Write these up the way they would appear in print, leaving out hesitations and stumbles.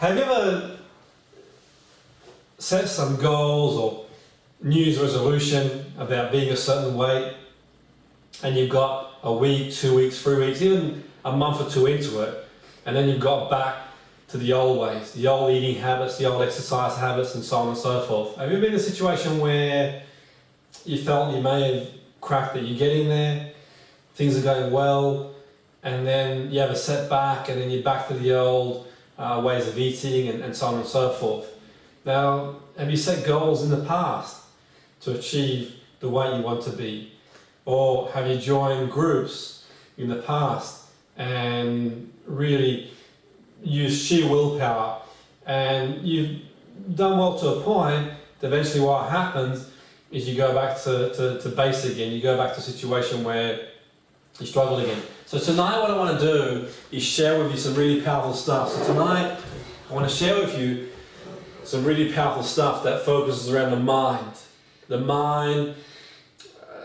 Have you ever set some goals or New Year's resolution about being a certain weight, and you've got a week, 2 weeks, 3 weeks, even a month or two into it, and then you've got back to the old ways, the old eating habits, the old exercise habits, and so on and so forth? Have you been in a situation where you felt you may have cracked it, you're getting there, things are going well, and then you have a setback, and then you're back to the old ways of eating, and so on and so forth? Now, have you set goals in the past to achieve the weight you want to be? Or have you joined groups in the past and really used sheer willpower, and you've done well to a point that eventually what happens is you go back to base again, you go back to a situation where you struggle again. So tonight what I want to do is share with you some really powerful stuff. So tonight I want to share with you some really powerful stuff that focuses around the mind,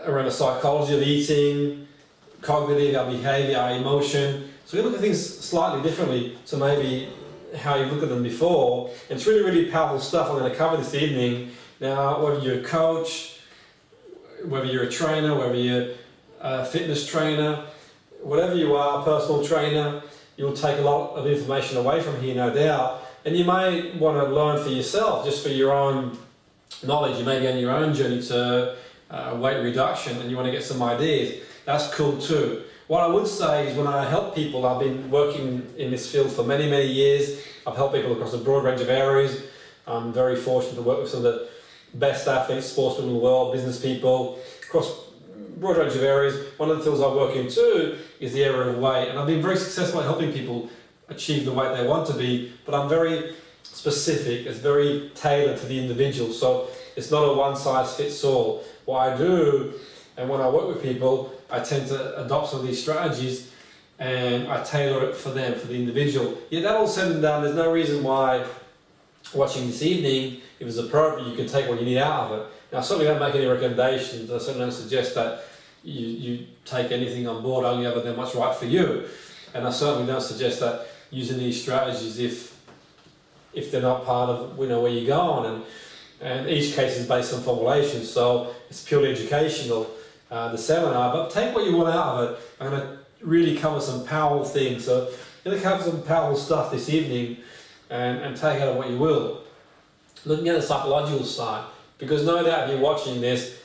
around the psychology of eating, cognitive, our behaviour, our emotion. So we look at things slightly differently to maybe how you look at them before. It's really, really powerful stuff I'm going to cover this evening. Now, whether you're a coach, whether you're a trainer, whether you're a fitness trainer, whatever you are, personal trainer, you'll take a lot of information away from here, no doubt. And you may want to learn for yourself, just for your own knowledge. You may be on your own journey to weight reduction and you want to get some ideas. That's cool too. What I would say is when I help people, I've been working in this field for many, many years. I've helped people across a broad range of areas. I'm very fortunate to work with some of the best athletes, sportsmen in the world, business people, across a broad range of areas. One of the fields I work in too is the area of weight. And I've been very successful at helping people achieve the weight they want to be, but I'm very specific. It's very tailored to the individual. So it's not a one size fits all. What I do, and when I work with people, I tend to adopt some of these strategies and I tailor it for them, for the individual. Yeah, that all said and done, there's no reason why watching this evening, if it's appropriate, you can take what you need out of it. Now, I certainly don't make any recommendations. I certainly don't suggest that you take anything on board only other than what's right for you. And I certainly don't suggest that using these strategies if they're not part of where you're going. And each case is based on formulation, so it's purely educational, the seminar. But take what you want out of it. I'm going to really cover some powerful things. So I'm going to cover some powerful stuff this evening and take out of what you will. Looking at the psychological side, because no doubt if you're watching this,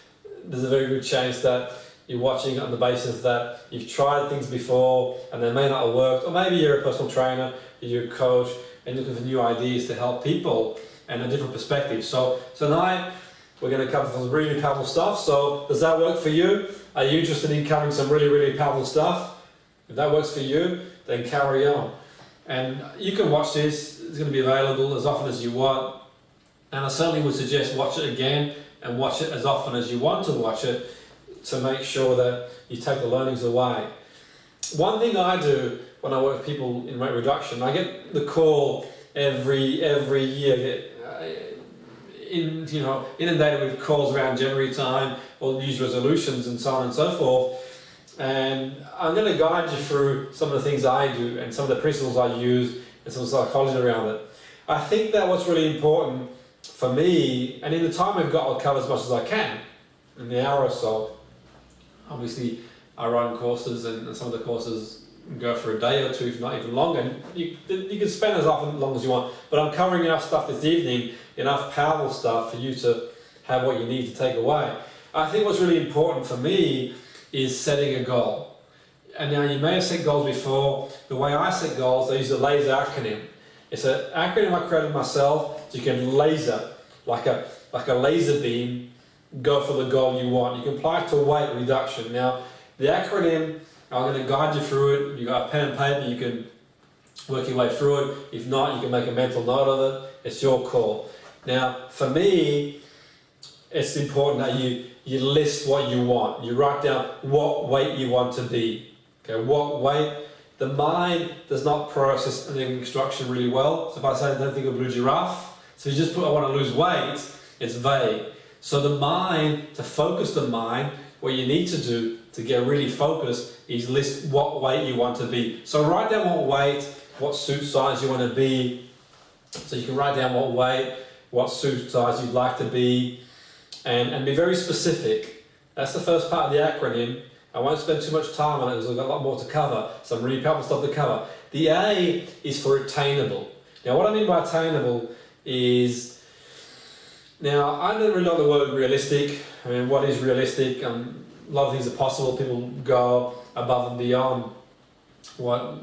there's a very good chance that you're watching on the basis that you've tried things before and they may not have worked, or maybe you're a personal trainer, you're a coach, and you're looking for new ideas to help people and a different perspective. So tonight we're going to cover some really powerful stuff. So does that work for you? Are you interested in covering some really, really powerful stuff? If that works for you, then carry on. And you can watch this. It's going to be available as often as you want. And I certainly would suggest watch it again and watch it as often as you want to watch it to make sure that you take the learnings away. One thing I do when I work with people in weight reduction, I get the call every year, inundated with calls around January time, or New Year's resolutions and so on and so forth. And I'm going to guide you through some of the things I do and some of the principles I use and some psychology around it. I think that what's really important for me, and in the time we've got, I'll cover as much as I can in the hour or so. Obviously, I run courses, and some of the courses go for a day or two, if not even longer. And you can spend as long as you want, but I'm covering enough stuff this evening, enough powerful stuff for you to have what you need to take away. I think what's really important for me is setting a goal. And now you may have set goals before. The way I set goals, I use the LASER acronym. It's an acronym I created myself, so you can laser, like a laser beam, go for the goal you want. You can apply it to weight reduction. Now, the acronym, I'm going to guide you through it. You've got a pen and paper, you can work your way through it. If not, you can make a mental note of it. It's your call. Now, for me, it's important that you list what you want. You write down what weight you want to be. Okay, what weight? The mind does not process an instruction really well. So if I say I don't think of a blue giraffe, so you just put I want to lose weight, it's vague. So the mind, to focus the mind, what you need to do to get really focused is list what weight you want to be. So write down what weight, what suit size you want to be, So you can write down what weight, what suit size you'd like to be, and be very specific. That's the first part of the acronym. I won't spend too much time on it because I've got a lot more to cover, some really powerful stuff to cover. The A is for attainable. Now what I mean by attainable is, now I don't really like the word realistic. I mean, what is realistic? A lot of things are possible. People go above and beyond what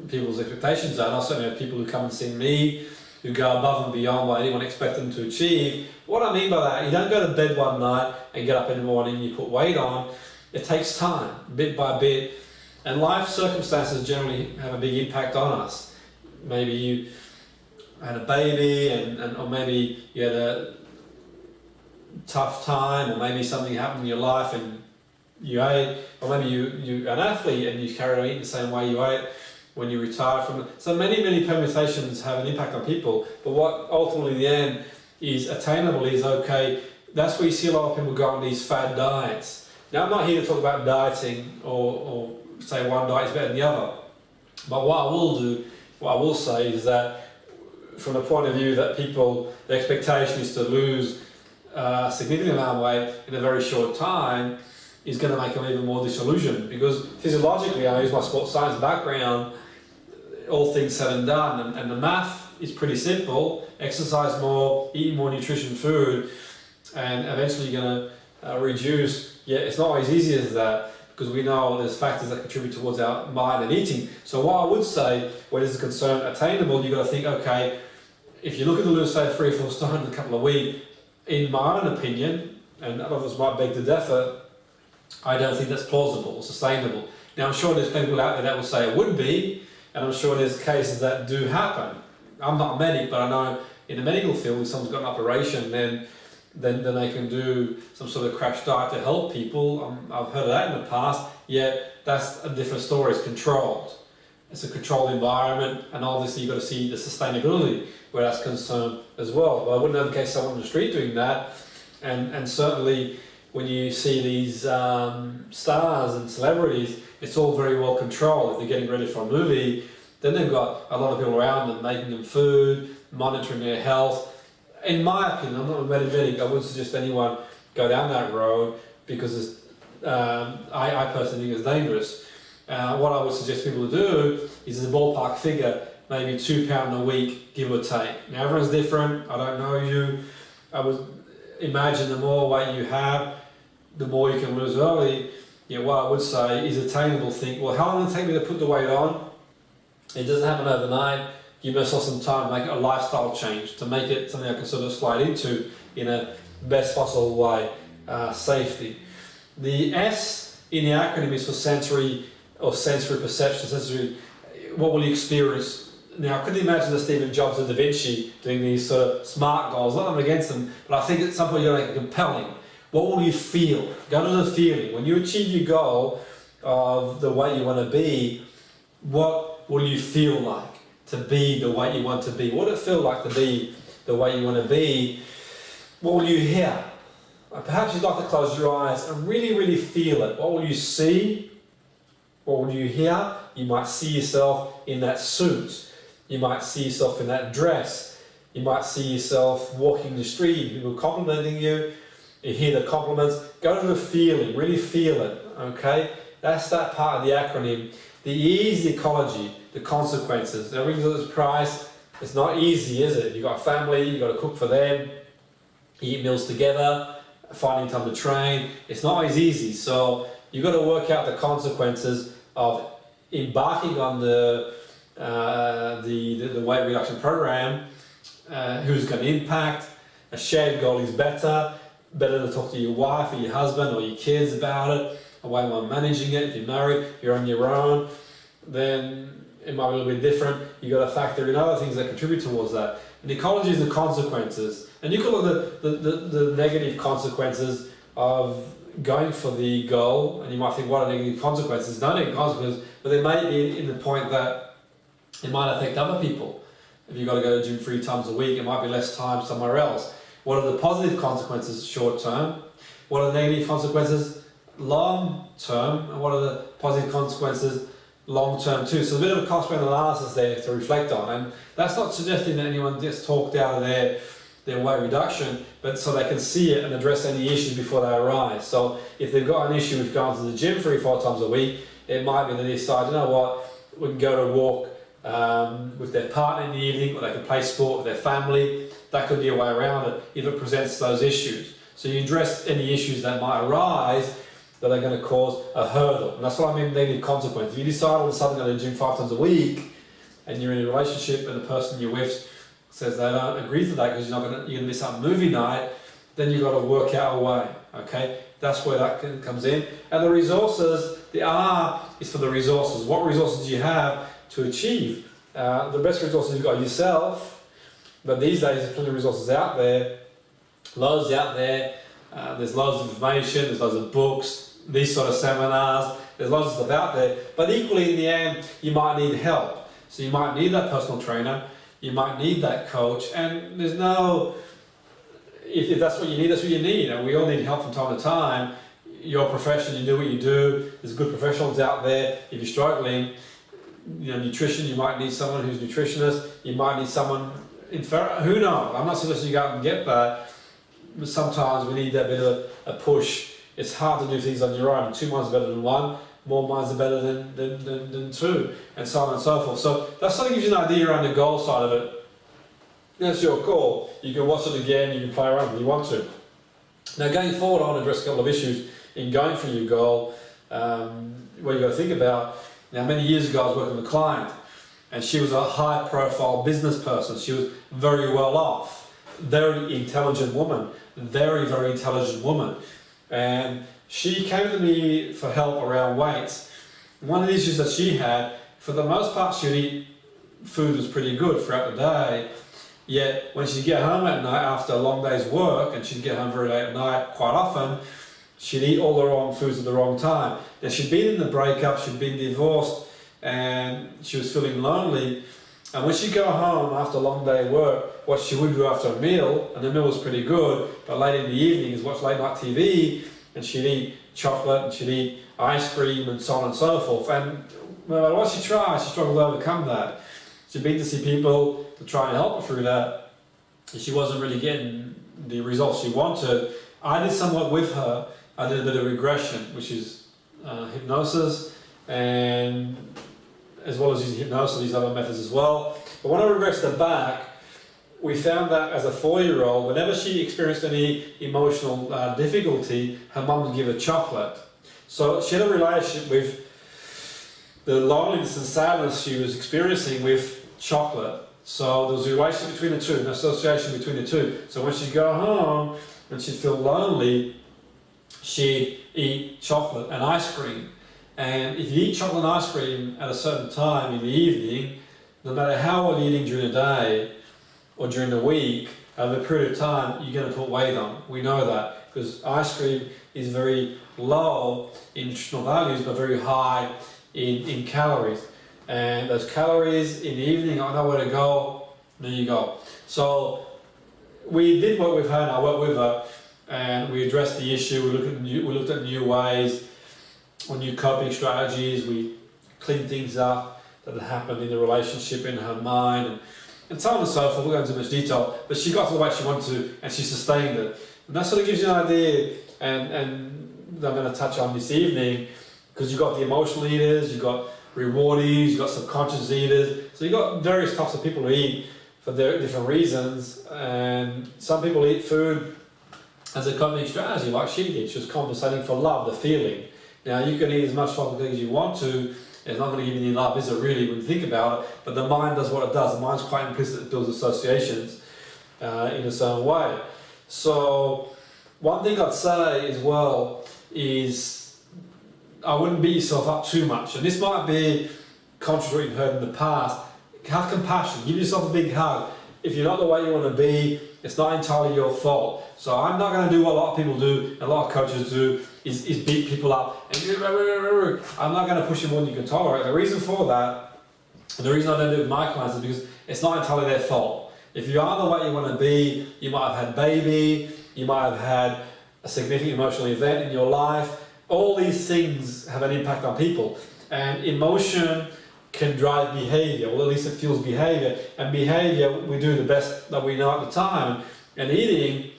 people's expectations are. And I certainly have people who come and see me who go above and beyond what anyone expects them to achieve. What I mean by that, you don't go to bed one night and get up in the morning and you put weight on. It takes time, bit by bit, and life circumstances generally have a big impact on us. Maybe you had a baby, or maybe you had a tough time, or maybe something happened in your life and you ate, or maybe you're an athlete and you carried on eating the same way you ate when you retired from it. So many permutations have an impact on people, but what ultimately in the end is attainable is, okay, that's where you see a lot of people go on these fad diets. Now I'm not here to talk about dieting or say one diet is better than the other, but what I will say is that from the point of view that people, the expectation is to lose a significant amount of weight in a very short time, is going to make them even more disillusioned, because physiologically, I use my sports science background, all things said and done, and the math is pretty simple: exercise more, eat more nutrition food, and eventually you're going to reduce. Yeah, it's not always easy as that, because we know there's factors that contribute towards our mind and eating. So what I would say, when it's concerned attainable, you've got to think, okay, if you're looking to lose say 3 or 4 stone in a couple of weeks, in my own opinion, and others might beg to differ, I don't think that's plausible or sustainable. Now I'm sure there's people out there that will say it would be, and I'm sure there's cases that do happen. I'm not a medic, but I know in the medical field, if someone's got an operation, then they can do some sort of crash diet to help people. I've heard of that in the past, yet that's a different story. It's controlled. It's a controlled environment, and obviously you've got to see the sustainability where that's concerned as well. But I wouldn't advocate someone on the street doing that, and certainly when you see these stars and celebrities, it's all very well controlled. If they're getting ready for a movie, then they've got a lot of people around them making them food, monitoring their health. In my opinion, I'm not a medic, I wouldn't suggest anyone go down that road, because I personally think it's dangerous. What I would suggest people to do is, as a ballpark figure, maybe £2 a week, give or take. Now everyone's different, I don't know you. I would imagine the more weight you have, the more you can lose early. Yeah, what I would say is attainable. Think, well, how long will it take me to put the weight on? It doesn't happen overnight. Give myself some time to make it a lifestyle change, to make it something I can sort of slide into in a best possible way, safely. The S in the acronym is for sensory perception, what will you experience? Now, I couldn't imagine the Stephen Jobs and Da Vinci doing these sort of SMART goals. Not that I'm against them, but I think at some point you've got to make it compelling. What will you feel? Go to the feeling. When you achieve your goal of the way you want to be, what will you feel like to be the way you want to be? What will it feel like to be the way you want to be? What will you hear? Perhaps you'd like to close your eyes and really, really feel it. What will you see? What will you hear? You might see yourself in that suit. You might see yourself in that dress. You might see yourself walking the street, people complimenting you. You hear the compliments. Go to the feeling, really feel it, okay? That's that part of the acronym. The E is the ecology, the consequences. Everything's at its price. It's not easy, is it? You've got a family, you've got to cook for them, eat meals together, finding time to train. It's not always easy, so you've got to work out the consequences of embarking on the weight reduction program. Who's going to impact? A shared goal is better to talk to your wife or your husband or your kids about it, a way of managing it. If you're married, you're on your own, then it might be a little bit different. You've got to factor in other things that contribute towards that. And ecology is the consequences. And you can look at the negative consequences of going for the goal, and you might think, what are negative consequences? No negative consequences, but they may be in the point that it might affect other people. If you've got to go to the gym 3 times a week, it might be less time somewhere else. What are the positive consequences short term? What are the negative consequences long term? And what are the positive consequences long term too. So a bit of a cost benefit analysis there to reflect on, and that's not suggesting that anyone gets talked out of their weight reduction, but so they can see it and address any issues before they arise. So if they've got an issue with going to the gym 3-4 times a week, it might be that they decide, you know what, we can go to a walk with their partner in the evening, or they can play sport with their family. That could be a way around it if it presents those issues. So you address any issues that might arise that are going to cause a hurdle. And that's what I mean negative consequence. If you decide all of a sudden to go to the gym 5 times a week, and you're in a relationship and the person you're with says they don't agree to that because you're going to miss out on movie night, then you've got to work out a way, okay? That's where that comes in. And the resources, the R is for the resources. What resources do you have to achieve? The best resources you've got yourself, but these days there's plenty of resources out there, loads out there. There's loads of information, there's loads of books, these sort of seminars, there's loads of stuff out there. But equally in the end, you might need help. So you might need that personal trainer, you might need that coach, and there's no, if that's what you need, that's what you need. And we all need help from time to time. Your profession, you do what you do, there's good professionals out there. If you're struggling, nutrition, you might need someone who's a nutritionist, you might need someone, who knows? I'm not suggesting you go out and get that, but sometimes we need that bit of a push. It's hard to do things on your own. 2 minds are better than 1, more minds are better than 2, and so on and so forth. So that sort of gives you an idea around the goal side of it. That's your call. You can watch it again, you can play around if you want to. Now going forward, I want to address a couple of issues in going for your goal, what you've got to think about. Now many years ago I was working with a client, and she was a high profile business person. She was very well off, very intelligent woman, very intelligent woman. And she came to me for help around weights. One of the issues that she had, for the most part she would eat food was pretty good throughout the day, yet when she'd get home at night after a long day's work, and she'd get home very late at night quite often, she'd eat all the wrong foods at the wrong time. Now she'd been in the breakup, she'd been divorced, and she was feeling lonely. And when she'd go home after a long day of work, what she would do after a meal, and the meal was pretty good, but late in the evening is watch late night TV, and she'd eat chocolate, and she'd eat ice cream, and so on and so forth. And no matter what she tried, she struggled to overcome that. She'd been to see people to try and help her through that, and she wasn't really getting the results she wanted. I did somewhat with her. I did a bit of regression, which is hypnosis, and as well as using hypnosis, these other methods as well. But when I regressed her back, we found that as a 4-year-old, whenever she experienced any emotional difficulty, her mum would give her chocolate. So she had a relationship with the loneliness and sadness she was experiencing with chocolate. So there was a relationship between the two, an association between the two. So when she'd go home and she'd feel lonely, she'd eat chocolate and ice cream. And if you eat chocolate and ice cream at a certain time in the evening, no matter how well you're eating during the day or during the week, over a period of time, you're going to put weight on. We know that because ice cream is very low in nutritional values, but very high in calories. And those calories in the evening, I know where to go, there you go. So we did work with her, and I worked with her, and we addressed the issue. We looked at new ways, or new coping strategies. We cleaned things up that had happened in the relationship, in her mind, and so on and so forth. We'll go into much detail, but she got to the weight she wanted to, and she sustained it. And that sort of gives you an idea, and I'm going to touch on this evening, because you've got the emotional eaters, you've got rewardees, you've got subconscious eaters. So you've got various types of people who eat for their different reasons, and some people eat food as a coping strategy, like she did. She was compensating for love, the feeling. Now you can eat as much chocolate as you want to, it's not going to give you any love, is it really, when you think about it? But the mind does what it does. The mind's quite implicit, it builds associations in a certain way. So one thing I'd say as well is I wouldn't beat yourself up too much. And this might be contrary to what you've heard in the past. Have compassion, give yourself a big hug. If you're not the way you want to be, it's not entirely your fault. So I'm not going to do what a lot of people do, and a lot of coaches do, is beat people up. And I'm not going to push you more than you can tolerate. The reason for that, and the reason I don't do it with my clients, is because it's not entirely their fault. If you are the way you want to be, you might have had a baby, you might have had a significant emotional event in your life. All these things have an impact on people. And emotion can drive behavior, well, at least it fuels behavior. And behavior, we do the best that we know at the time. And eating,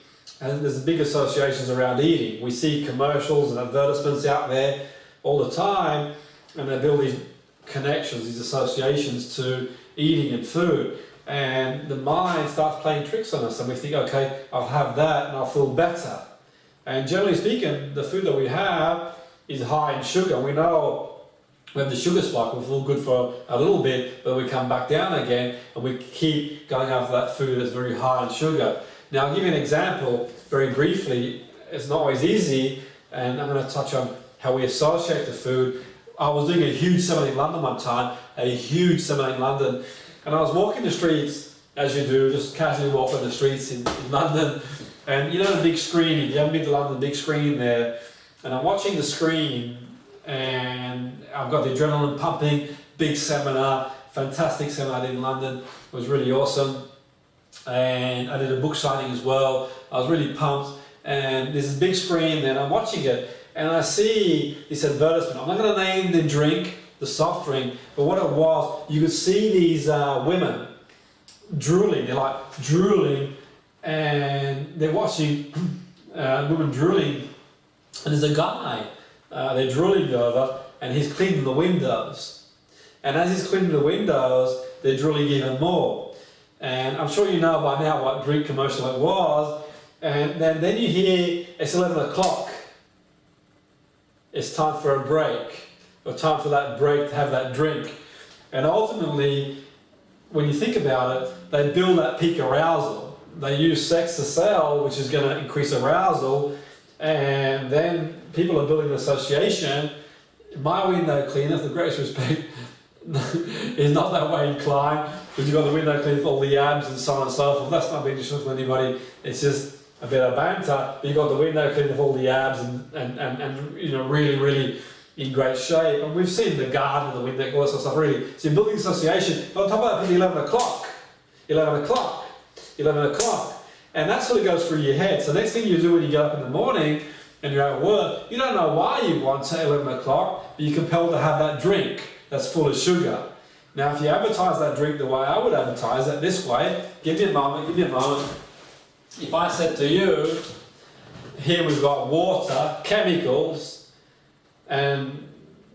and there's big associations around eating. We see commercials and advertisements out there all the time, and they build these connections, these associations to eating and food. And the mind starts playing tricks on us, and we think, okay, I'll have that and I'll feel better. And generally speaking, the food that we have is high in sugar. We know when the sugar spike, we'll feel good for a little bit, but we come back down again, and we keep going after that food that's very high in sugar. Now, I'll give you an example very briefly. It's not always easy, and I'm going to touch on how we associate the food. I was doing a huge seminar in London one time, and I was walking the streets, as you do, just casually walking the streets in London, and you know the big screen, if you haven't been to London, the big screen there, and I'm watching the screen, and I've got the adrenaline pumping, big seminar, fantastic seminar I did in London, it was really awesome, and I did a book signing as well. I was really pumped, and there's this big screen there, and I'm watching it, and I see this advertisement. I'm not going to name the drink, the soft drink, but what it was, you could see these women drooling. They're like drooling, and they're watching women drooling, and there's a guy they're drooling over, and he's cleaning the windows. And as he's cleaning the windows, they're drooling even more. And I'm sure you know by now what drink commercial it was. And then you hear it's 11 o'clock. It's time for a break, or time for that break to have that drink. And ultimately, when you think about it, they build that peak arousal. They use sex to sell, which is going to increase arousal, and then people are building an association. My window cleaner, with the greatest respect, is not that way inclined, because you've got the window cleaner for all the abs and so on and so forth. That's not being disrespectful to anybody, it's just a bit of banter. But you've got the window cleaner for all the abs and you know, really in great shape. And we've seen the garden and the window, all that sort of stuff, really. So you're building association. But on top of that, it's 11 o'clock. 11 o'clock. 11 o'clock. And that sort of goes through your head. So next thing you do when you get up in the morning and you're at work, you don't know why you want to 11 o'clock, but you're compelled to have that drink that's full of sugar. Now, if you advertise that drink the way I would advertise it, this way, give me a moment. If I said to you, here we've got water, chemicals, and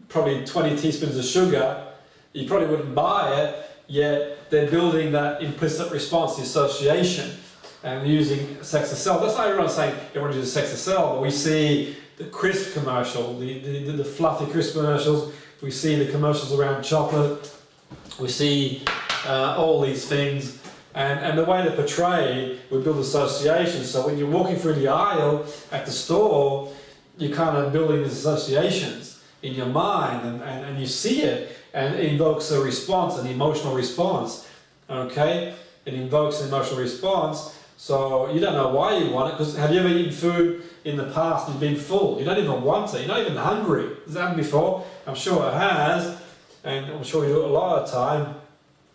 probably 20 teaspoons of sugar, you probably wouldn't buy it, yet they're building that implicit response, the association, and using sex to sell. That's not everyone's saying everyone uses sex to sell, but we see the crisp commercial, the fluffy crisp commercials, we see the commercials around chocolate, we see all these things, and the way they're portrayed, we build associations. So when you're walking through the aisle at the store, you're kind of building these associations in your mind, and you see it, and it invokes a response, an emotional response, okay? It invokes an emotional response, so you don't know why you want it, because have you ever eaten food in the past and you've been full? You don't even want it, you're not even hungry. Has that happened before? I'm sure it has, and I'm sure you do it a lot of the time.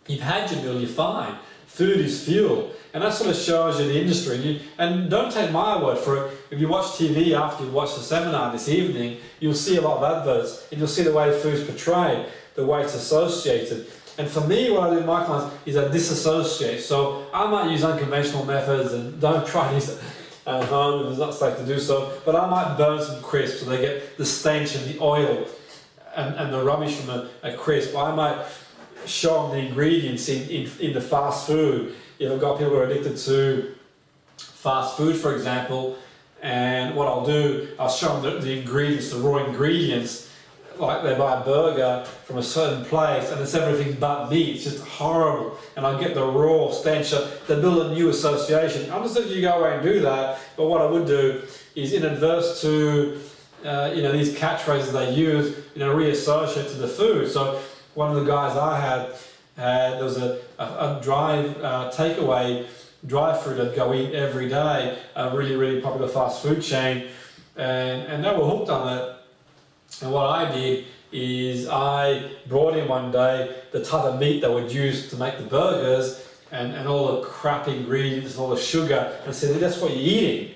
You've had your meal, you're fine. Food is fuel, and that sort of shows you the industry. And don't take my word for it. If you watch TV after you've watched the seminar this evening, you'll see a lot of adverts, and you'll see the way food's portrayed, the way it's associated. And for me, what I do with my clients is I disassociate. So I might use unconventional methods, and don't try these at home if it's not safe to do so, but I might burn some crisps so they get the stench and the oil and the rubbish from a crisp. I might show them the ingredients in the fast food. If I've got people who are addicted to fast food, for example, and what I'll do, I'll show them the ingredients, the raw ingredients, like they buy a burger from a certain place and it's everything but meat. It's just horrible, and I get the raw stench. They build a new association. I'm just letting you go away and do that, but what I would do is, in adverse to these catchphrases they use, reassociate to the food. So one of the guys I had there was a takeaway drive-through that go eat every day, a really popular fast food chain, and they were hooked on it. And what I did is I brought in one day the type of meat they would use to make the burgers, and all the crap ingredients, all the sugar, and said, that's what you're eating,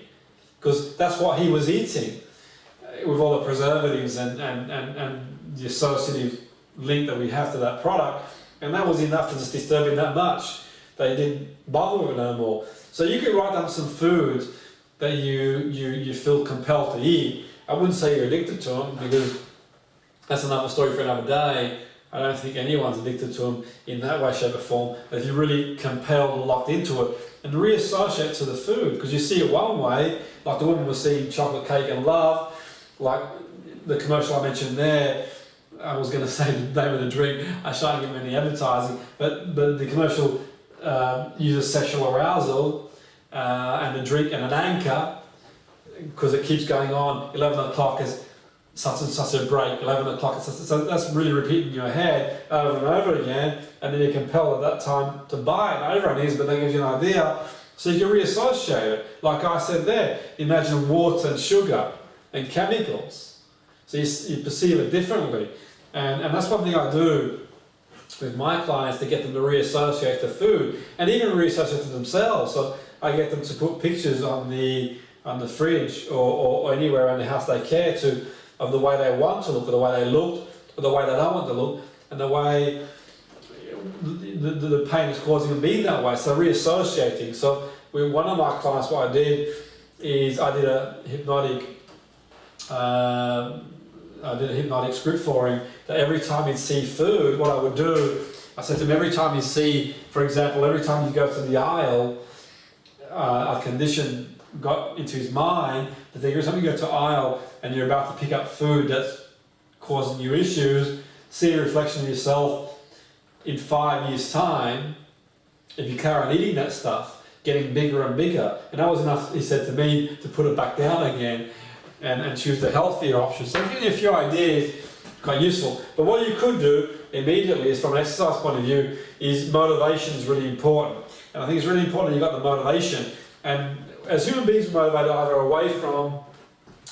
because that's what he was eating, with all the preservatives and the associative link that we have to that product, and that was enough to just disturb him that much. They didn't bother with it no more. So you could write down some foods that you feel compelled to eat. I wouldn't say you're addicted to them, because that's another story for another day. I don't think anyone's addicted to them in that way, shape or form. But if you're really compelled or locked into it, and reassociate to the food, because you see it one way, like the woman was seeing chocolate cake and love, like the commercial I mentioned there. I was going to say the name of the drink, I shan't give any advertising, but the commercial uses sexual arousal and the drink and an anchor, because it keeps going on. 11 o'clock is such and such a break, 11 o'clock is such, so that's really repeating in your head over and over again, and then you're compelled at that time to buy it. Not everyone is, but that gives you an idea. So you can reassociate it. Like I said there, imagine water and sugar and chemicals. So you perceive it differently. And that's one thing I do with my clients, to get them to reassociate to food, and even reassociate to themselves. So I get them to put pictures on the fridge or anywhere around the house they care to, of the way they want to look, or the way they looked, or the way they don't want to look, and the way the pain is causing them being that way. So reassociating. So with one of my clients, what I did is I did a hypnotic script for him, that every time he'd see food, what I would do, I said to him, every time you see, for example, every time you go to the aisle, a condition got into his mind that every time you go to the aisle and you're about to pick up food that's causing you issues, see a reflection of yourself in 5 years' time, if you carry on eating that stuff, getting bigger and bigger. And that was enough, he said to me, to put it back down again and choose the healthier option. So giving you a few ideas, quite useful. But what you could do immediately is, from an exercise point of view, is motivation is really important. And I think it's really important that you've got the motivation. And as human beings, we're motivated either away from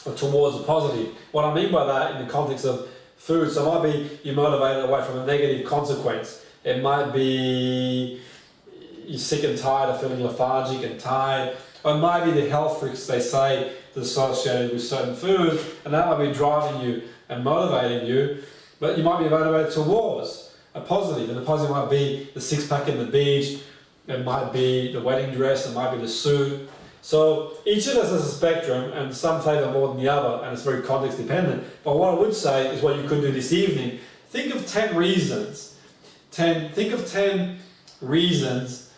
or towards the positive. What I mean by that in the context of food, so it might be you're motivated away from a negative consequence. It might be you're sick and tired of feeling lethargic and tired. Or it might be the health risks, they say, that's associated with certain foods, and that might be driving you and motivating you. But you might be motivated towards a positive, and the positive might be the six-pack in the beach, it might be the wedding dress, it might be the suit. So each of us has a spectrum, and some favour more than the other, and it's very context dependent. But what I would say is, what you could do this evening, think of 10 reasons. Think of 10 reasons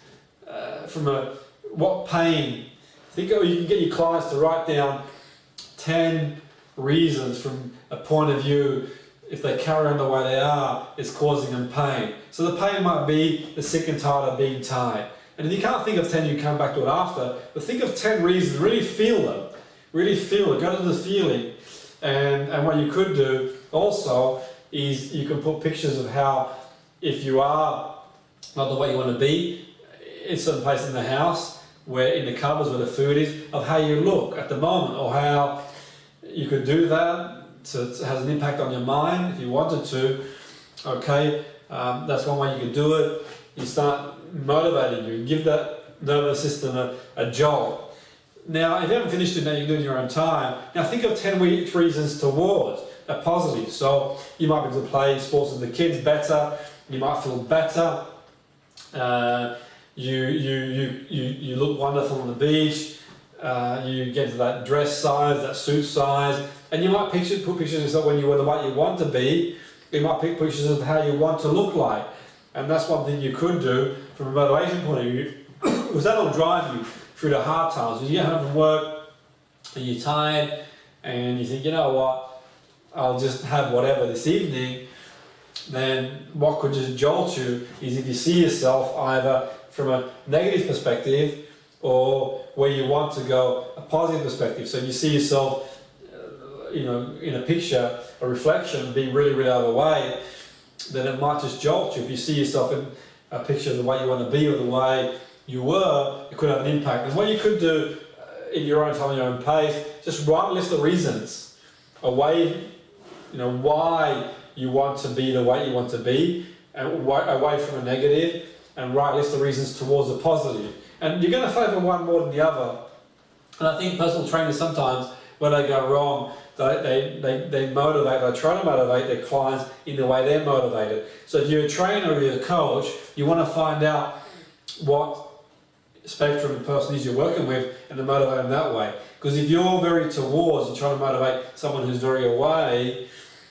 what pain. You can get your clients to write down 10 reasons from a point of view, if they carry on the way they are, it's causing them pain. So the pain might be the sick and tired of being tired. And if you can't think of 10, you come back to it after. But think of 10 reasons, really feel them. Really feel it, go to the feeling. And what you could do also is you can put pictures of how, if you are not the way you want to be, in certain place in the house, where in the cupboards where the food is, of how you look at the moment, or how you could do that. So it has an impact on your mind if you wanted to. Okay, that's one way you could do it. You start motivating you, give that nervous system a jolt. Now, if you haven't finished it now, you can do it in your own time. Now think of 10 reasons towards a positive. So you might be able to play sports with the kids better, you might feel better, you look wonderful on the beach, you get to that dress size, that suit size, and you might put pictures of yourself when you were the way you want to be. You might pick pictures of how you want to look like. And that's one thing you could do from a motivation point of view, because that'll drive you through the hard times. When you get home from work and you're tired and you think, you know what, I'll just have whatever this evening, then what could just jolt you is if you see yourself either from a negative perspective or where you want to go, a positive perspective. So you see yourself in a picture, a reflection, being really, really overweight, then it might just jolt you. If you see yourself in a picture of the way you want to be or the way you were, it could have an impact. And what you could do in your own time, your own pace, just write a list of reasons why you want to be the way you want to be, and away from a negative, and write a list of reasons towards a positive. And you're going to favour one more than the other. And I think personal trainers sometimes, where they go wrong, they motivate, they try to motivate their clients in the way they're motivated. So if you're a trainer or you're a coach, you want to find out what spectrum the person is you're working with and to motivate them that way. Because if you're very towards and trying to motivate someone who's very away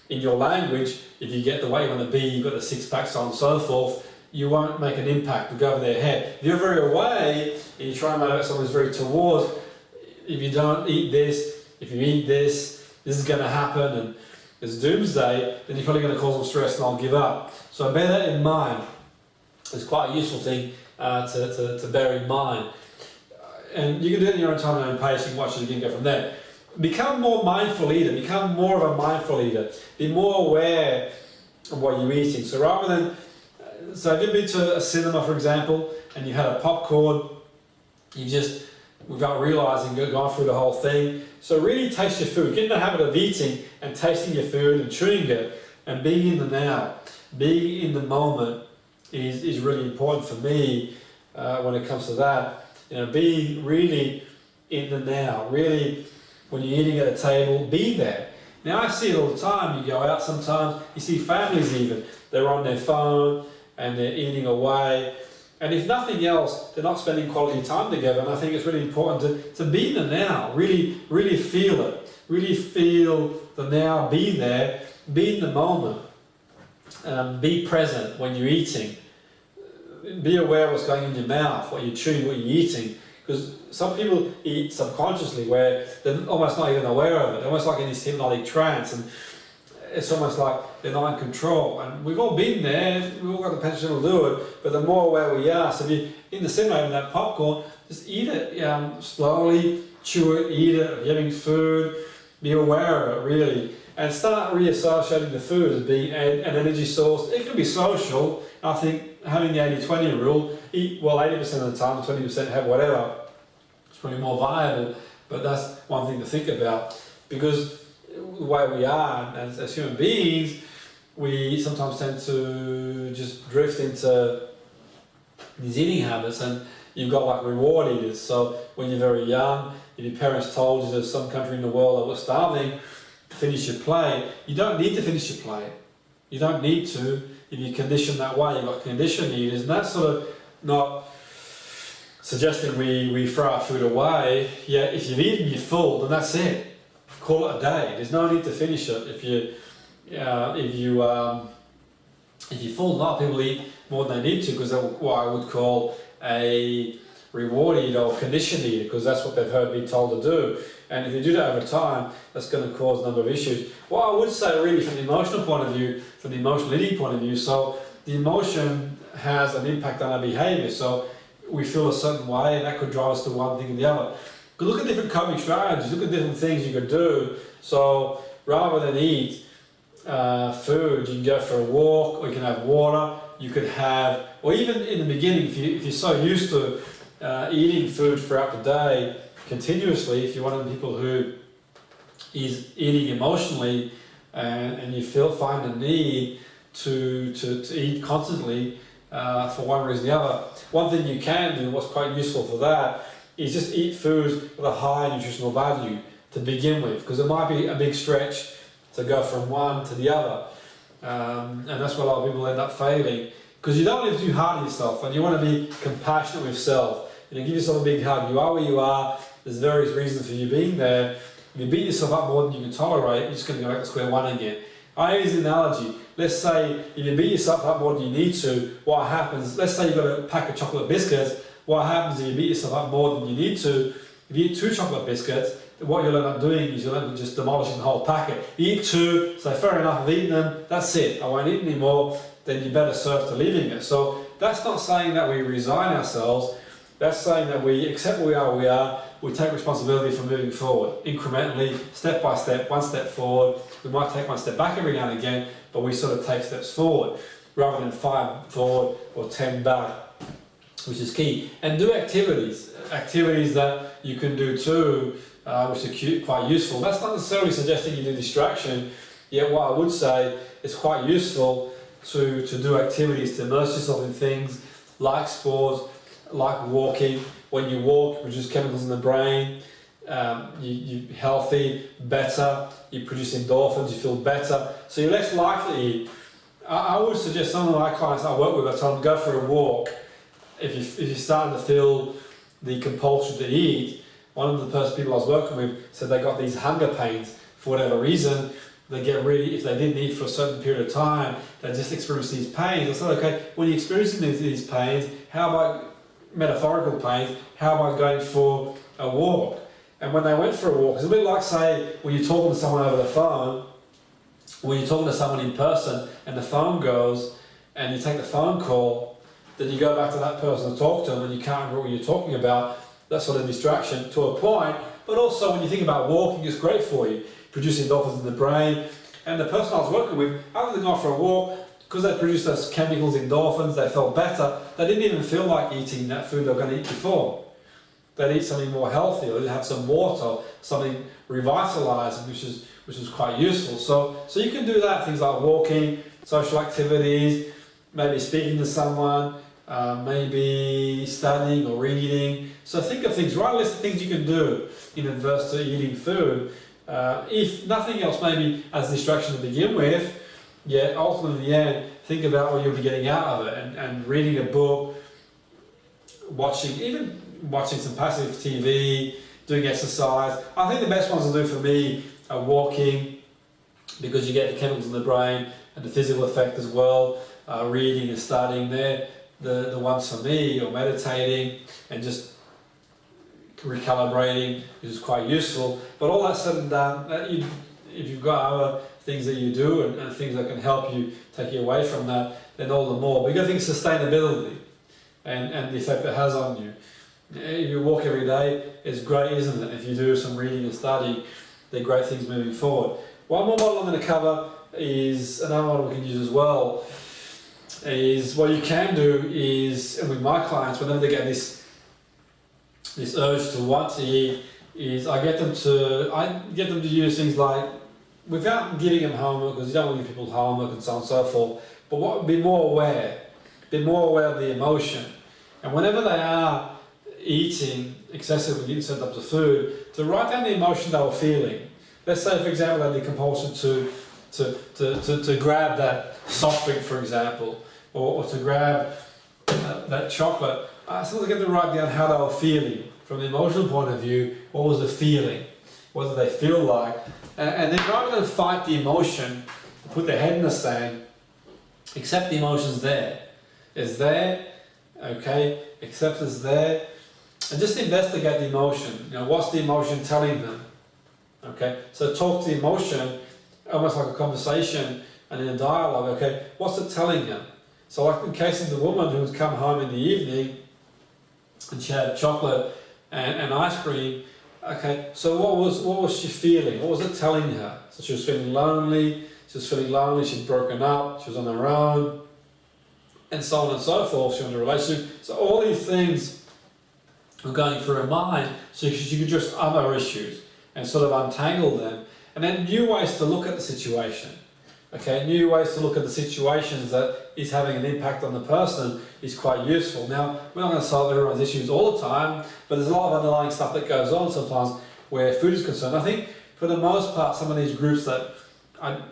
in your language, if you get the way you want to be, you've got the six-pack, so on and so forth, you won't make an impact, it'll go over their head. If you're very away and you try and motivate someone who's very towards, if you don't eat this, if you eat this, this is going to happen and it's doomsday, then you're probably going to cause them stress and I'll give up. So bear that in mind. It's quite a useful thing to bear in mind. And you can do it in your own time and your own pace, you can watch it again, go from there. Become more mindful eater, become more of a mindful eater. Be more aware of what you're eating. So rather than, so have you been to a cinema, for example, and you had a popcorn, you just, without realising, gone through the whole thing. So really taste your food, get in the habit of eating and tasting your food and chewing it and being in the now, being in the moment is really important for me when it comes to that. You know, being really in the now, really when you're eating at a table, be there. Now I see it all the time, you go out sometimes, you see families even, they're on their phone and they're eating away, and if nothing else, they're not spending quality time together. And I think it's really important to be in the now, really feel it, really feel the now, be there, be in the moment, be present when you're eating. Be aware of what's going in your mouth, what you're chewing, what you're eating. Because some people eat subconsciously where they're almost not even aware of it. They're almost like in this hypnotic trance, and it's almost like they're not in control. And we've all been there, we've all got the potential to do it, but the more aware we are, so if you're in the cinema having that popcorn, just eat it slowly, chew it, eat it. If you're having food, be aware of it really. And start reassociating the food as being an energy source. It can be social. I think having the 80-20 rule, eat well 80% of the time, 20% have whatever, it's probably more viable, but that's one thing to think about. Because the way we are as human beings, we sometimes tend to just drift into these eating habits, and you've got like reward eaters. So when you're very young, if your parents told you there's some country in the world that was starving, finish your plate, you don't need to finish your plate. You don't need to. If you're conditioned that way, you've got conditioned eaters, and that's sort of not suggesting we throw our food away. Yeah, if you've eaten, you're full, then that's it. Call it a day. There's no need to finish it. If you're full, a lot of people eat more than they need to because they're what I would call a reward eater or conditioned eater, because that's what they've heard me told to do. And if you do that over time, that's going to cause a number of issues. What I would say really from the emotional point of view, from the emotional eating point of view, so the emotion has an impact on our behaviour. So we feel a certain way and that could drive us to one thing or the other. But look at different coping strategies, look at different things you could do. So rather than eat food, you can go for a walk, or you can have water, you could have, or even in the beginning, if you're so used to eating food throughout the day, continuously, if you're one of the people who is eating emotionally and you find the need to eat constantly for one reason or the other, one thing you can do, what's quite useful for that, is just eat foods with a high nutritional value to begin with, because it might be a big stretch to go from one to the other, and that's where a lot of people end up failing, because you don't want to be too hard on yourself, and you want to be compassionate with self. You know, give yourself a big hug. You are where you are. There's various reasons for you being there. If you beat yourself up more than you can tolerate, you're just going to go back to square one again. I use the analogy. Let's say if you beat yourself up more than you need to, what happens? Let's say you've got a pack of chocolate biscuits. What happens if you beat yourself up more than you need to? If you eat 2 chocolate biscuits, what you'll end up doing is you'll end up just demolishing the whole packet. You eat 2, say fair enough, I've eaten them, that's it, I won't eat anymore, then you better serve to leaving it. So that's not saying that we resign ourselves, that's saying that we accept where we are, we take responsibility for moving forward, incrementally, step by step, 1 step forward. We might take 1 step back every now and again, but we sort of take steps forward, rather than 5 forward or 10 back, which is key. And do activities that you can do too, which are quite useful. That's not necessarily suggesting you do distraction, yet what I would say is quite useful to do activities, to immerse yourself in things like sports, like walking. When you walk, produce chemicals in the brain, you're healthy, better, you produce endorphins, you feel better, so you're less likely. I would suggest some of my clients I work with, I tell them go for a walk. If you're starting to feel the compulsion to eat, one of the people I was working with said they got these hunger pains for whatever reason. They get really, if they didn't eat for a certain period of time, they just experience these pains. I said, okay, when you're experiencing these pains, how about metaphorical pains? How about going for a walk? And when they went for a walk, it's a bit like, say, when you're talking to someone over the phone, when you're talking to someone in person and the phone goes and you take the phone call, then you go back to that person to talk to them and you can't remember what you're talking about. That sort of distraction to a point. But also when you think about walking, it's great for you. Producing endorphins in the brain. And the person I was working with, other than going for a walk, because they produced those chemicals, endorphins, they felt better, they didn't even feel like eating that food they were going to eat before. They'd eat something more healthy, or they'd have some water, something revitalizing, which is quite useful. So you can do that, things like walking, social activities, maybe speaking to someone, maybe studying or reading. So think of things, write a list of things you can do in adverse to eating food. If nothing else, maybe as a distraction to begin with, yet ultimately in the end, think about what you'll be getting out of it, and reading a book, watching some passive TV, doing exercise. I think the best ones to do for me are walking, because you get the chemicals in the brain and the physical effect as well. Reading and studying, they're the ones for me, or meditating and just recalibrating, which is quite useful. But all that said and done, if you've got other things that you do and things that can help you take you away from that, then all the more. But you've got to think sustainability and the effect it has on you. If you walk every day, it's great, isn't it? If you do some reading and studying, they're great things moving forward. One more model I'm going to cover is another model we can use as well. Is what you can do is, and with my clients, whenever they get this urge to want to eat, is I get them to use things like, without giving them homework, because you don't want to give people homework and so on and so forth, but be more aware of the emotion. And whenever they are eating excessively, eating certain types of food, to write down the emotion they were feeling. Let's say, for example, they had the compulsion to grab that soft drink, for example, or to grab that chocolate. So they get to write down how they were feeling from the emotional point of view. What was the feeling? What did they feel like? And then rather than fight the emotion, put their head in the sand, accept the emotion's there. It's there, okay? Accept it's there, and just investigate the emotion. What's the emotion telling them? Okay, so talk to the emotion, almost like a conversation and in a dialogue. Okay, what's it telling them? So, like in case of the woman who's come home in the evening and she had chocolate and ice cream. Okay, so what was she feeling? What was it telling her? So she was feeling lonely. She'd broken up. She was on her own, and so on and so forth. She was in a relationship. So all these things were going through her mind. So she could address other issues and sort of untangle them. And then new ways to look at the situation. Okay, new ways to look at the situations that is having an impact on the person is quite useful. Now, we're not going to solve everyone's issues all the time, but there's a lot of underlying stuff that goes on sometimes where food is concerned. I think for the most part, some of these groups that I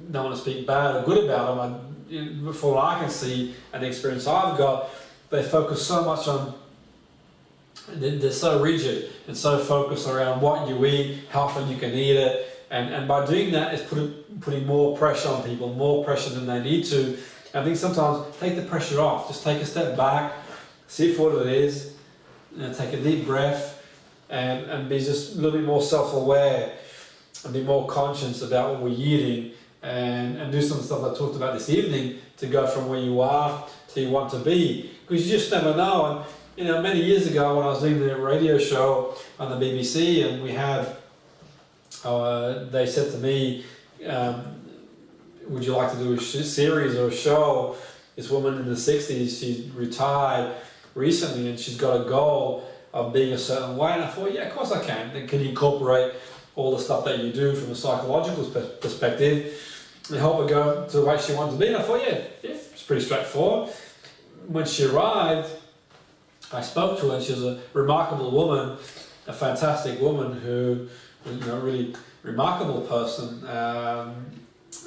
don't want to speak bad or good about them, from what I can see and the experience I've got, they focus so much on, they're so rigid and so focused around what you eat, how often you can eat it, and by doing that, it's putting more pressure on people, more pressure than they need to. And I think sometimes take the pressure off, just take a step back, see for what it is, take a deep breath, and be just a little bit more self-aware and be more conscious about what we're eating, and do some stuff I talked about this evening to go from where you are to you want to be, because you just never know. And many years ago when I was doing the radio show on the BBC, and we had they said to me, would you like to do a series or a show? This woman in the 60s, she retired recently and she's got a goal of being a certain way. And I thought, yeah, of course I can. And can you incorporate all the stuff that you do from a psychological perspective and help her go to the way she wants to be? And I thought, yeah, it's pretty straightforward. When she arrived, I spoke to her, and she was a remarkable woman. a fantastic woman who, really remarkable person,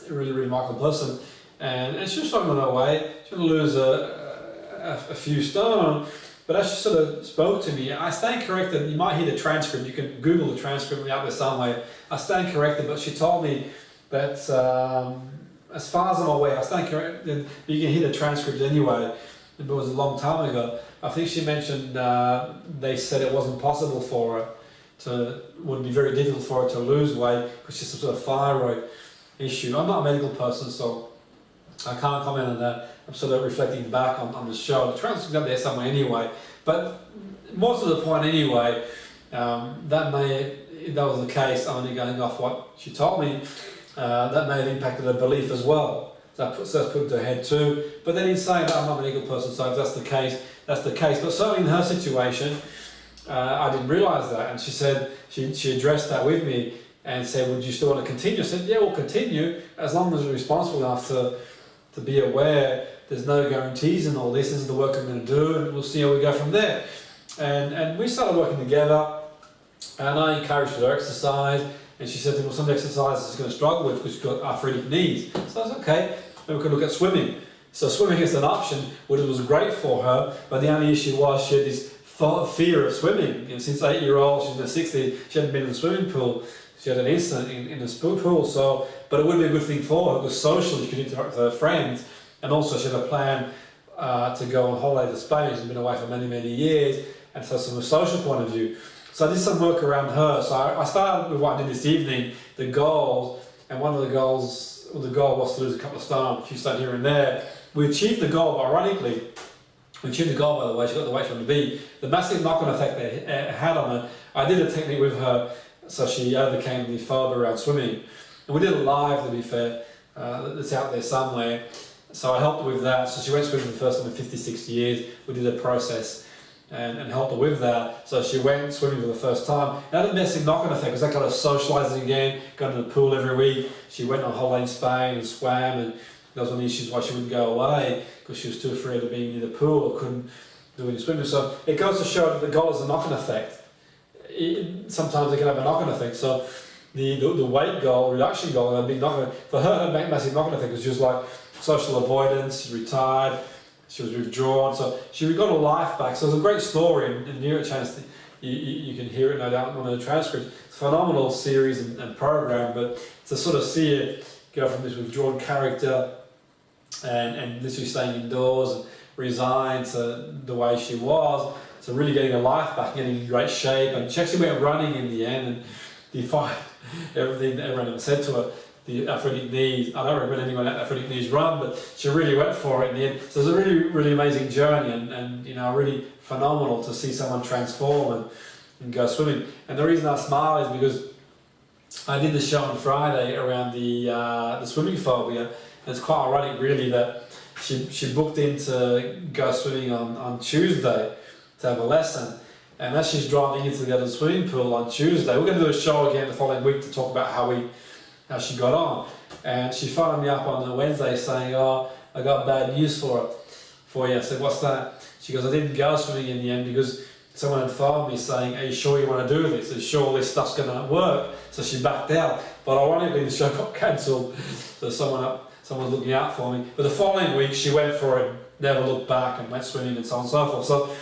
really remarkable person, and she was on her way. She was going to lose a few stone, but as she sort of spoke to me, I stand corrected. You might hear the transcript. You can Google the transcript out there somewhere. I stand corrected, but she told me that as far as I'm aware, I stand corrected. You can hear the transcript anyway. It was a long time ago. I think she mentioned they said it wasn't possible for her would be very difficult for her to lose weight because she's some sort of thyroid issue. I'm not a medical person, so I can't comment on that. I'm sort of reflecting back on the show. The transcript's out there somewhere anyway. But more to the point anyway, that was the case, only going off what she told me, that may have impacted her belief as well. So that's put to her head too. But then in saying that, I'm not a medical person, so if that's the case, that's the case. But certainly in her situation, I didn't realise that. And she said, she addressed that with me and said, would you still want to continue? I said, yeah, we'll continue as long as you're responsible enough to be aware there's no guarantees in all this. This is the work I'm going to do, and we'll see how we go from there. And we started working together, and I encouraged her to exercise. And she said to me, well, some exercises she's going to struggle with because she's got arthritic knees. So I said, okay, then we could look at swimming. So swimming is an option, which was great for her, but the only issue was she had this fear of swimming. And since 8-year-old, she's in her 60s, she hadn't been in the swimming pool. She had an incident in the pool, but it would be a good thing for her because socially she could interact with her friends, and also she had a plan to go on holiday to Spain. She's been away for many, many years, and so from a social point of view. So I did some work around her. So I started with what I did this evening, the goals, and one of the goals, the goal was to lose a couple of stone, a few stone here and there. We achieved the goal, ironically. We achieved the goal, by the way. She got the weight she wanted to be. The massive knock-on effect they had on her, I did a technique with her so she overcame the phobia around swimming. And we did it live, to be fair. It's out there somewhere. So I helped her with that. So she went swimming for the first time in 56 years. We did a process and helped her with that. So she went swimming for the first time. That had a massive knock-on effect because that got her socialising again, got in the pool every week. She went on holiday in Spain and swam, and that was one of the issues why she wouldn't go away because she was too afraid of being near the pool or couldn't do any swimming. So it goes to show that the goal is a knock-on effect. Sometimes it can have a knock-on effect. So the weight goal, reduction goal, and a big knock-on effect. For her, a massive knock-on effect was just like social avoidance. She retired. She was withdrawn, so she got her life back. So it's a great story, and near a chance you can hear it no doubt on the transcript. It's a phenomenal series and program, but to sort of see it go from this withdrawn character and literally staying indoors and resign to the way she was, to really getting her life back, getting in great shape. And she actually went running in the end and defied everything that everyone ever said to her. The arthritic knees, I don't recommend anyone at arthritic knees run, but she really went for it in the end. So it's a really, really amazing journey and really phenomenal to see someone transform and go swimming. And the reason I smile is because I did the show on Friday around the swimming phobia, and it's quite ironic really that she booked in to go swimming on Tuesday to have a lesson. And as she's driving into the swimming pool on Tuesday, we're going to do a show again the following week to talk about how she got on. And she phoned me up on a Wednesday saying, oh, I got bad news for you. I said, what's that? She goes, I didn't go swimming in the end because someone had phoned me saying, are you sure you want to do this? Are you sure this stuff's going to work? So she backed out. But ironically, the show got cancelled. So someone was looking out for me. But the following week, she went for it, never looked back, and went swimming and so on and so forth. So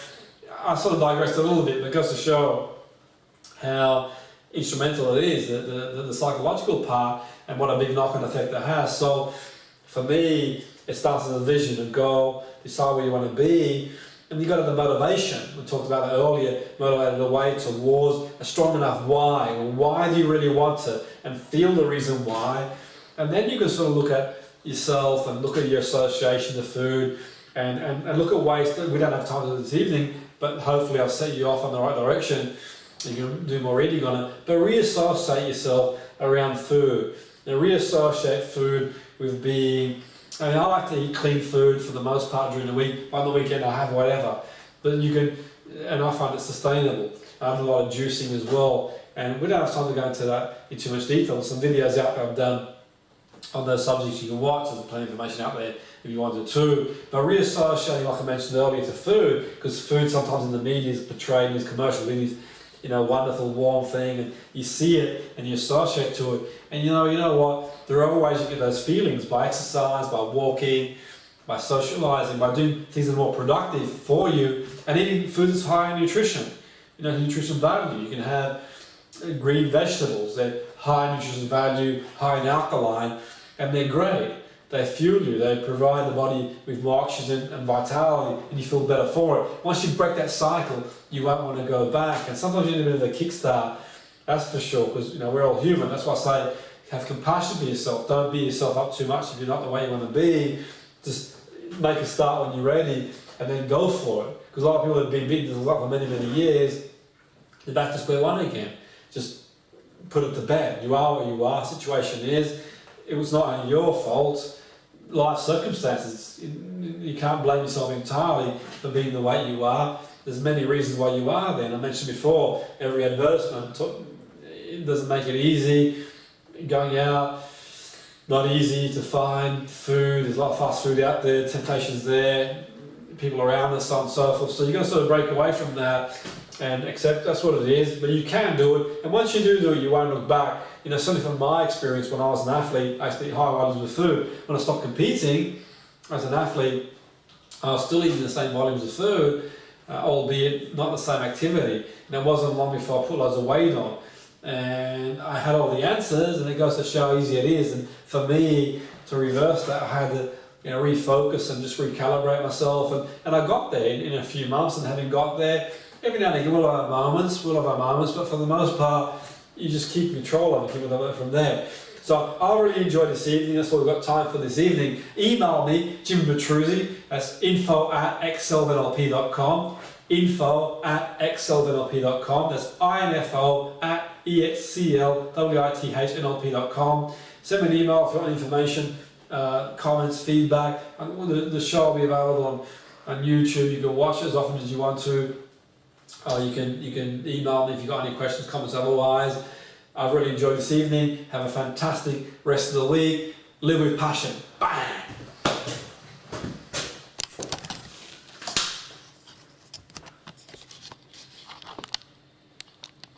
I sort of digressed a little bit, but it goes to show how instrumental it is, the psychological part, and what a big knock-on effect it has. So for me, it starts as a vision, a goal, decide where you want to be, and you got the motivation. We talked about that earlier, motivated away towards a strong enough why. Well, why do you really want to? And feel the reason why. And then you can sort of look at yourself and look at your association to food and look at ways that we don't have time to do this evening, but hopefully I'll set you off on the right direction. You can do more reading on it, but reassociate yourself around food. Now reassociate food with being, I mean, I like to eat clean food for the most part during the week. On the weekend I have whatever, but you can, and I find it sustainable. I have a lot of juicing as well, and we don't have time to go into that in too much detail. Some videos out there I've done on those subjects you can watch. There's plenty of information out there if you wanted to. But reassociating, like I mentioned earlier, to food, because food sometimes in the media is portrayed in these commercial videos wonderful warm thing, and you see it and you associate to it. And you know what? There are other ways you get those feelings: by exercise, by walking, by socializing, by doing things that are more productive for you, and eating food that's high in nutrition. Nutrition value. You can have green vegetables that high in nutrition value, high in alkaline, and they're great. They fuel you, they provide the body with more oxygen and vitality, and you feel better for it. Once you break that cycle, you won't want to go back. And sometimes you need a bit of a kickstart, that's for sure, because we're all human. That's why I say, have compassion for yourself. Don't beat yourself up too much if you're not the way you want to be. Just make a start when you're ready, and then go for it. Because a lot of people have been beaten to the lot for many, many years. They're back to square one again. Just put it to bed. You are what you are. Situation is, it was not only your fault. Life circumstances. You can't blame yourself entirely for being the way you are. There's many reasons why you are there. And I mentioned before, every advertisement, it doesn't make it easy. Going out, not easy to find food. There's a lot of fast food out there. Temptations there. People around us, so on and so forth. So you've got to sort of break away from that and accept that's what it is. But you can do it. And once you do it, you won't look back. Certainly from my experience when I was an athlete, I used to eat high volumes of food. When I stopped competing as an athlete, I was still eating the same volumes of food, albeit not the same activity. And it wasn't long before I put loads of weight on. And I had all the answers, and it goes to show how easy it is. And for me to reverse that, I had to refocus and just recalibrate myself. And I got there in a few months, and having got there, every now and again we'll have our moments, but for the most part, you just keep control of it, keep it from there. So I really enjoyed this evening. That's what we've got time for this evening. Email me, Jimmy Petruzzi. That's info@excelnlp.com. info@excelnlp.com. That's info@excelwithnlp.com. Send me an email if you want any information, comments, feedback. The show will be available on YouTube. You can watch it as often as you want to. You can email me if you've got any questions, comments otherwise. I've really enjoyed this evening. Have a fantastic rest of the week. Live with passion. Bang!